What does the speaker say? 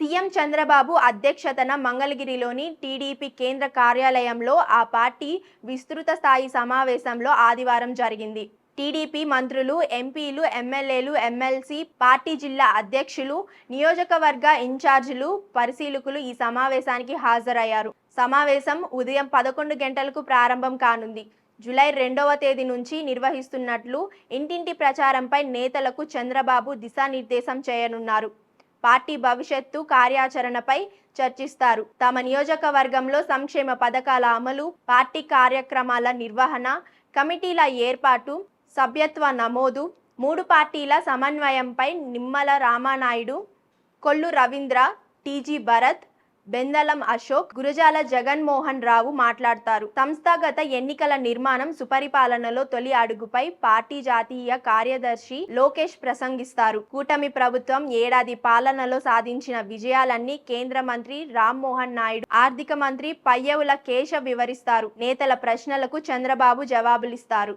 CM Chandrababu అధ్యక్షతన మంగళగిరిలోని TDP కేంద్ర కార్యాలయంలో ఆ పార్టీ విస్తృత స్థాయి సమావేశంలో ఆదివారం జరిగింది. టీడీపీ మంత్రులు, ఎంపీలు, ఎమ్మెల్యేలు, ఎమ్మెల్సీ, పార్టీ జిల్లా అధ్యక్షులు, నియోజకవర్గ ఇన్ఛార్జీలు, పరిశీలకులు ఈ సమావేశానికి హాజరయ్యారు. సమావేశం ఉదయం 11 గంటలకు ప్రారంభం కానుంది. జూలై 2వ తేదీ నుంచి నిర్వహిస్తున్నట్లు ఇంటింటి ప్రచారంపై నేతలకు చంద్రబాబు దిశానిర్దేశం చేయనున్నారు. పార్టీ భవిష్యత్తు కార్యాచరణపై చర్చిస్తారు. తమ నియోజకవర్గంలో సంక్షేమ పథకాల అమలు, పార్టీ కార్యక్రమాల నిర్వహణ, కమిటీల ఏర్పాటు, సభ్యత్వ నమోదు, 3 పార్టీల సమన్వయంపై నిమ్మల రామానాయుడు, కొల్లు రవీంద్ర, టీజీ భరత్, బెందలం అశోక్, గురజాల జగన్మోహన్ రావు మాట్లాడతారు. సంస్థాగత ఎన్నికల నిర్మాణం, సుపరిపాలనలో తొలి అడుగుపై పార్టీ జాతీయ కార్యదర్శి లోకేష్ ప్రసంగిస్తారు. కూటమి ప్రభుత్వం ఏడాది పాలనలో సాధించిన విజయాలన్నీ కేంద్ర మంత్రి రామ్మోహన్ నాయుడు, ఆర్థిక మంత్రి పయ్యవుల కేశవ్ వివరిస్తారు. నేతల ప్రశ్నలకు చంద్రబాబు జవాబులిస్తారు.